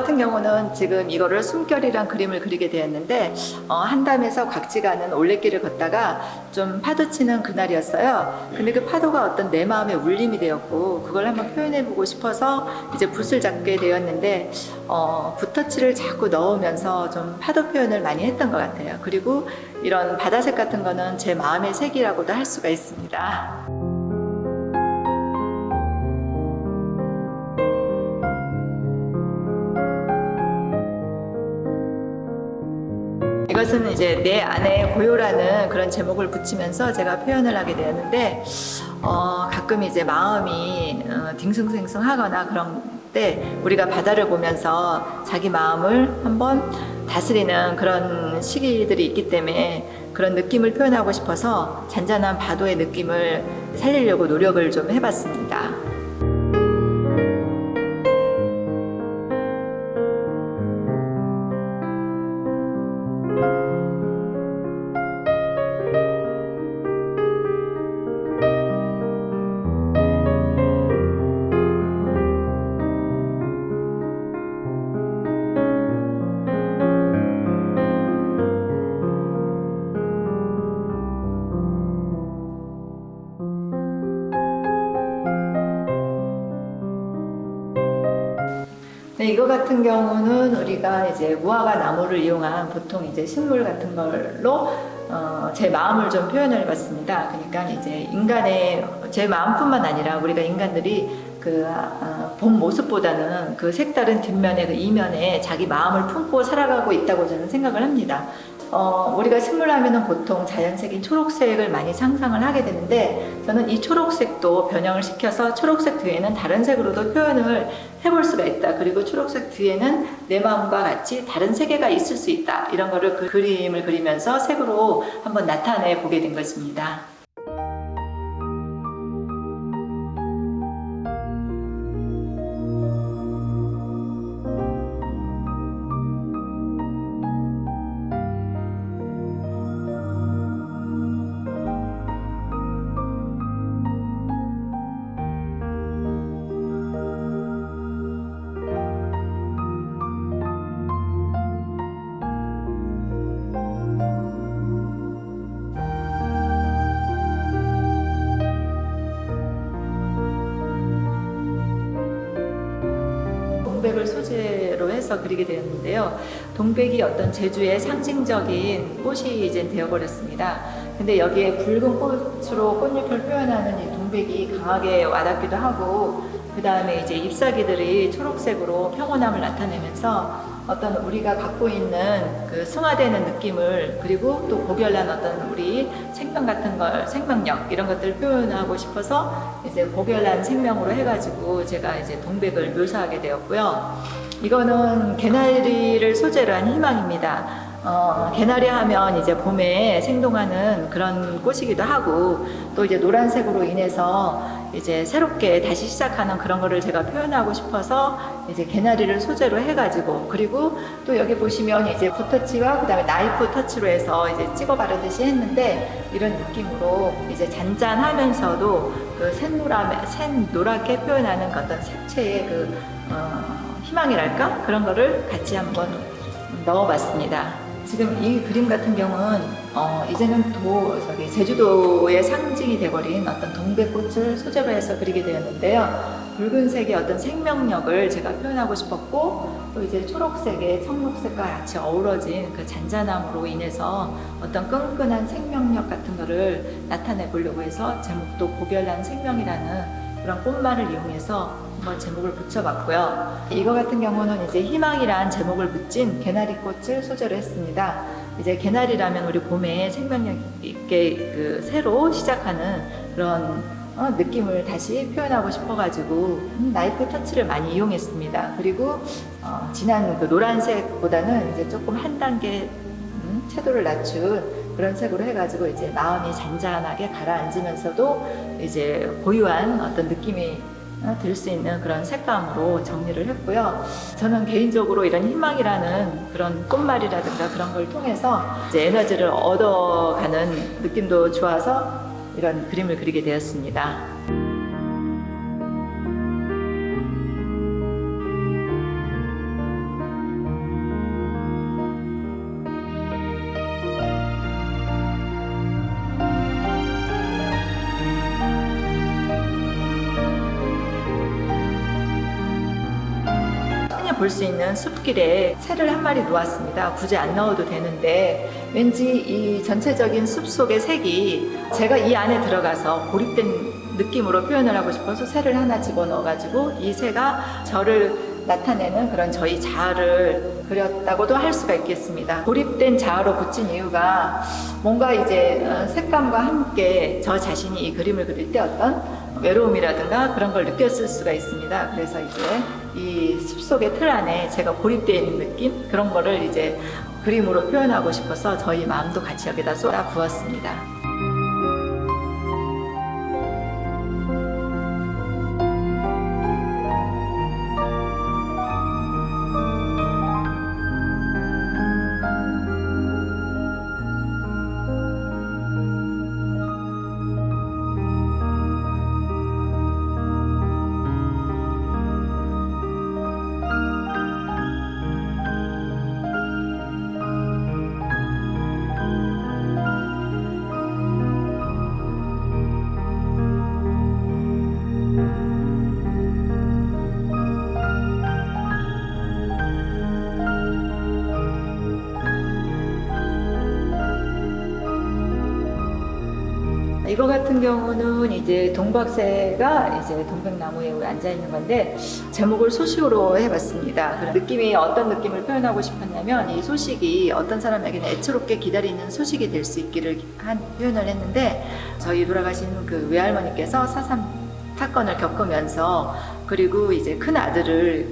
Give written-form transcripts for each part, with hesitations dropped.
같은 경우는 지금 이거를 숨결이랑 그림을 그리게 되었는데 한담에서 곽지가는 올레길을 걷다가 좀 파도 치는 그날이었어요. 근데 그 파도가 어떤 내 마음의 울림이 되었고 그걸 한번 표현해보고 싶어서 이제 붓을 잡게 되었는데 붓터치를 자꾸 넣으면서 좀 파도 표현을 많이 했던 것 같아요. 그리고 이런 바다색 같은 거는 제 마음의 색이라고도 할 수가 있습니다. 이것은 이제 내 안에 고요라는 그런 제목을 붙이면서 제가 표현을 하게 되었는데 가끔 이제 마음이 딩숭생숭하거나 그런 때 우리가 바다를 보면서 자기 마음을 한번 다스리는 그런 시기들이 있기 때문에 그런 느낌을 표현하고 싶어서 잔잔한 파도의 느낌을 살리려고 노력을 좀 해봤습니다. 네, 이거 같은 경우는 우리가 이제 무화과 나무를 이용한 보통 이제 식물 같은 걸로 제 마음을 좀 표현을 해봤습니다. 그러니까 이제 인간의 제 마음뿐만 아니라 우리가 인간들이 본 모습보다는 그 색다른 뒷면에 그 이면에 자기 마음을 품고 살아가고 있다고 저는 생각을 합니다. 우리가 식물 하면은 보통 자연색인 초록색을 많이 상상을 하게 되는데 저는 이 초록색도 변형을 시켜서 초록색 뒤에는 다른 색으로도 표현을 해볼 수가 있다. 그리고 초록색 뒤에는 내 마음과 같이 다른 세계가 있을 수 있다. 이런 거를 그림을 그리면서 색으로 한번 나타내 보게 된 것입니다. 동백을 소재로 해서 그리게 되었는데요. 동백이 어떤 제주의 상징적인 꽃이 이제 되어버렸습니다. 근데 여기에 붉은 꽃으로 꽃잎을 표현하는 이 동백이 강하게 와닿기도 하고 그 다음에 이제 잎사귀들이 초록색으로 평온함을 나타내면서 어떤 우리가 갖고 있는 그 승화되는 느낌을 그리고 또 고결한 어떤 우리 생명 같은 걸 생명력 이런 것들을 표현하고 싶어서 이제 고결한 생명으로 해가지고 제가 이제 동백을 묘사하게 되었고요. 이거는 개나리를 소재로 한 희망입니다. 개나리 하면 이제 봄에 생동하는 그런 꽃이기도 하고 또 이제 노란색으로 인해서 이제 새롭게 다시 시작하는 그런 거를 제가 표현하고 싶어서 이제 개나리를 소재로 해가지고 그리고 또 여기 보시면 이제 붓터치와 그 다음에 나이프 터치로 해서 이제 찍어 바르듯이 했는데 이런 느낌으로 이제 잔잔하면서도 그 샛노랗게 표현하는 어떤 색채의 희망이랄까 그런 거를 같이 한번 넣어봤습니다. 지금 이 그림 같은 경우는 이제는 제주도의 상징이 돼버린 어떤 동백꽃을 소재로 해서 그리게 되었는데요. 붉은색의 어떤 생명력을 제가 표현하고 싶었고 또 이제 초록색의 청록색과 같이 어우러진 그 잔잔함으로 인해서 어떤 끈끈한 생명력 같은 거를 나타내 보려고 해서 제목도 고결한 생명이라는 그런 꽃말을 이용해서 한번 제목을 붙여봤고요. 이거 같은 경우는 이제 희망이란 제목을 붙인 개나리꽃을 소재로 했습니다. 이제 개나리라면 우리 봄에 생명력 있게 새로 시작하는 그런 느낌을 다시 표현하고 싶어가지고 나이프 터치를 많이 이용했습니다. 그리고 진한 그 노란색보다는 이제 조금 한 단계 채도를 낮춘 그런 색으로 해가지고 이제 마음이 잔잔하게 가라앉으면서도 이제 고유한 어떤 느낌이 들 수 있는 그런 색감으로 정리를 했고요. 저는 개인적으로 이런 희망이라는 그런 꽃말이라든가 그런 걸 통해서 이제 에너지를 얻어가는 느낌도 좋아서 이런 그림을 그리게 되었습니다. 볼 수 있는 숲길에 새를 한 마리 놓았습니다. 굳이 안 넣어도 되는데 왠지 이 전체적인 숲 속의 색이 제가 이 안에 들어가서 고립된 느낌으로 표현을 하고 싶어서 새를 하나 집어넣어가지고 이 새가 저를 나타내는 그런 저희 자아를 그렸다고도 할 수가 있겠습니다. 고립된 자아로 붙인 이유가 뭔가 이제 색감과 함께 저 자신이 이 그림을 그릴 때 어떤 외로움이라든가 그런 걸 느꼈을 수가 있습니다. 그래서 이제 이 숲속의 틀 안에 제가 고립되어 있는 느낌? 그런 거를 이제 그림으로 표현하고 싶어서 저희 마음도 같이 여기다 쏟아 부었습니다. 이거 같은 경우는 이제 동박새가 이제 동백나무에 앉아 있는 건데 제목을 소식으로 해봤습니다. 느낌이 어떤 느낌을 표현하고 싶었냐면 이 소식이 어떤 사람에게는 애처롭게 기다리는 소식이 될 수 있기를 표현을 했는데 저희 돌아가신 그 외할머니께서 4.3 사건을 겪으면서 그리고 이제 큰 아들을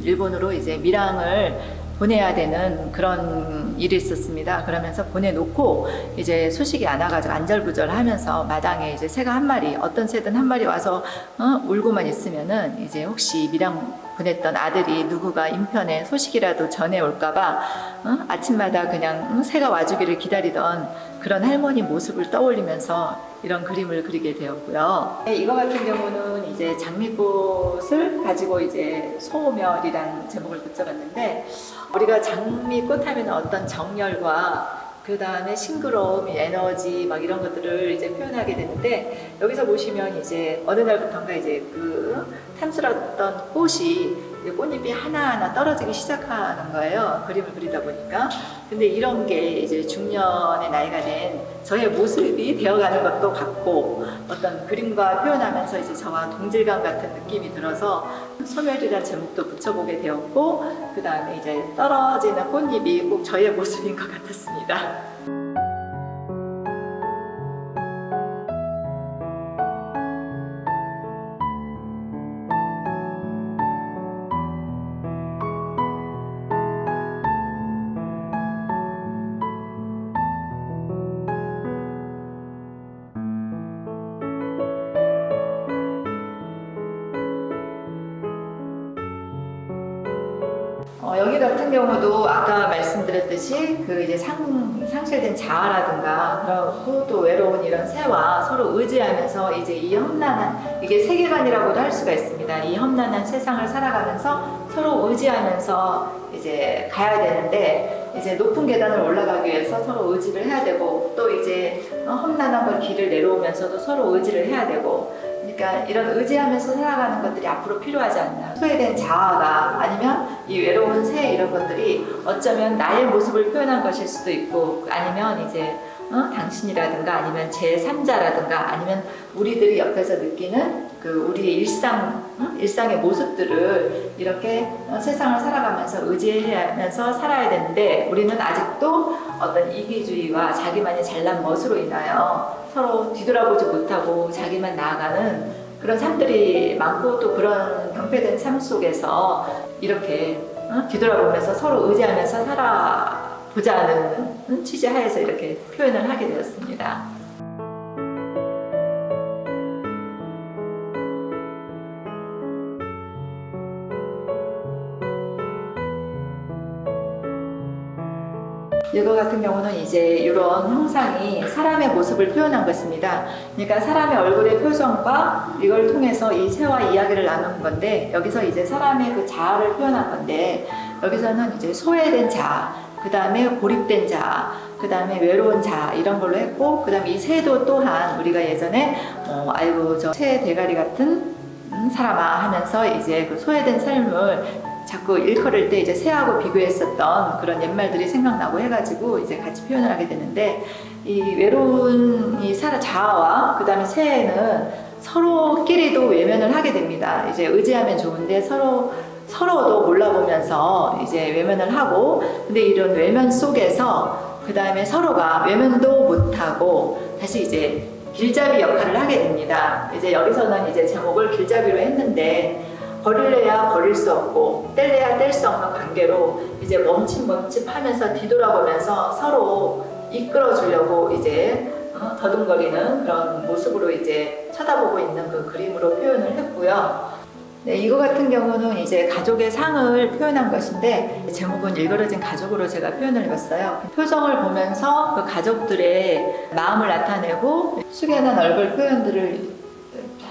일본으로 이제 밀항을 보내야 되는 그런 일이 있었습니다. 그러면서 보내놓고 이제 소식이 안 와가지고 안절부절하면서 마당에 이제 새가 한 마리, 어떤 새든 한 마리 와서 울고만 있으면은 이제 혹시 밀양 보냈던 아들이 누구가 인편에 소식이라도 전해올까봐 아침마다 그냥 새가 와주기를 기다리던 그런 할머니 모습을 떠올리면서 이런 그림을 그리게 되었고요. 이거 같은 경우는 이제 장미꽃을 가지고 이제 소멸이라는 제목을 붙여봤는데 우리가 장미꽃 하면 어떤 정열과 그 다음에 싱그러움, 에너지 막 이런 것들을 이제 표현하게 되는데 여기서 보시면 이제 어느 날부터인가 이제 그 탐스러웠던 꽃이 꽃잎이 하나하나 떨어지기 시작하는 거예요. 그림을 그리다 보니까. 근데 이런 게 이제 중년의 나이가 된 저의 모습이 되어가는 것도 같고 어떤 그림과 표현하면서 이제 저와 동질감 같은 느낌이 들어서 소멸이라는 제목도 붙여보게 되었고 그 다음에 이제 떨어지는 꽃잎이 꼭 저의 모습인 것 같았습니다. 여기 같은 경우도 아까 말씀드렸듯이 그 이제 상실된 자아라든가 그리고 또 외로운 이런 새와 서로 의지하면서 이제 이 험난한 이게 세계관이라고도 할 수가 있습니다. 이 험난한 세상을 살아가면서 서로 의지하면서 이제 가야 되는데 이제 높은 계단을 올라가기 위해서 서로 의지를 해야 되고 또 이제 험난한 걸 길을 내려오면서도 서로 의지를 해야 되고 그러니까 이런 의지하면서 살아가는 것들이 앞으로 필요하지 않나. 소외된 자아가 아니면 이 외로운 새 이런 것들이 어쩌면 나의 모습을 표현한 것일 수도 있고 아니면 이제 당신이라든가 아니면 제3자라든가 아니면 우리들이 옆에서 느끼는 그 우리의 일상의 모습들을 이렇게 세상을 살아가면서 의지하면서 살아야 되는데 우리는 아직도 어떤 이기주의와 자기만의 잘난 멋으로 인하여 서로 뒤돌아보지 못하고 자기만 나아가는 그런 삶들이 많고 또 그런 병폐된 삶 속에서 이렇게 뒤돌아보면서 서로 의지하면서 살아보자는 취지하에서 이렇게 표현을 하게 되었습니다. 이거 같은 경우는 이제 이런 형상이 사람의 모습을 표현한 것입니다. 그러니까 사람의 얼굴의 표정과 이걸 통해서 이 새와 이야기를 나눈 건데 여기서 이제 사람의 그 자아를 표현한 건데 여기서는 이제 소외된 자아, 그 다음에 고립된 자아, 그 다음에 외로운 자아 이런 걸로 했고 그 다음에 이 새도 또한 우리가 예전에 아이고 저 새 대가리 같은 사람아 하면서 이제 그 소외된 삶을 자꾸 일컬을 때 이제 새하고 비교했었던 그런 옛말들이 생각나고 해가지고 이제 같이 표현을 하게 되는데, 이 외로운 이 자아와 그 다음에 새는 서로끼리도 외면을 하게 됩니다. 이제 의지하면 좋은데 서로도 몰라보면서 이제 외면을 하고, 근데 이런 외면 속에서 그 다음에 서로가 외면도 못하고 다시 이제 길잡이 역할을 하게 됩니다. 이제 여기서는 이제 제목을 길잡이로 했는데, 버릴래야 버릴 수 없고 뗄래야 뗄 수 없는 관계로 이제 멈칫멈칫하면서 뒤돌아보면서 서로 이끌어 주려고 이제 더듬거리는 그런 모습으로 이제 쳐다보고 있는 그 그림으로 표현을 했고요. 네, 이거 같은 경우는 이제 가족의 상을 표현한 것인데, 제목은 일그러진 가족으로 제가 표현을 해봤어요. 표정을 보면서 그 가족들의 마음을 나타내고 숙연한 얼굴 표현들을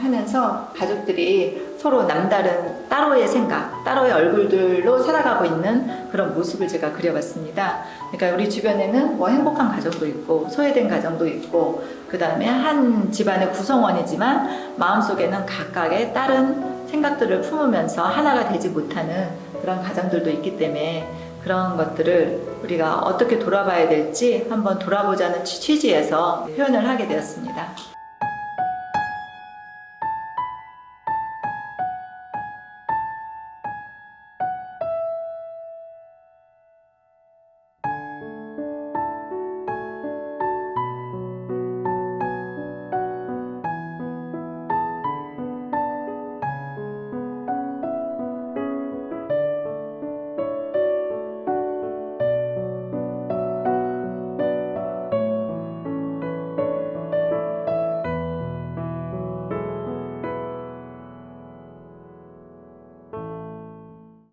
하면서 가족들이 서로 남다른 따로의 생각, 따로의 얼굴들로 살아가고 있는 그런 모습을 제가 그려봤습니다. 그러니까 우리 주변에는 뭐 행복한 가정도 있고 소외된 가정도 있고, 그 다음에 한 집안의 구성원이지만 마음속에는 각각의 다른 생각들을 품으면서 하나가 되지 못하는 그런 가정들도 있기 때문에, 그런 것들을 우리가 어떻게 돌아봐야 될지 한번 돌아보자는 취지에서 표현을 하게 되었습니다.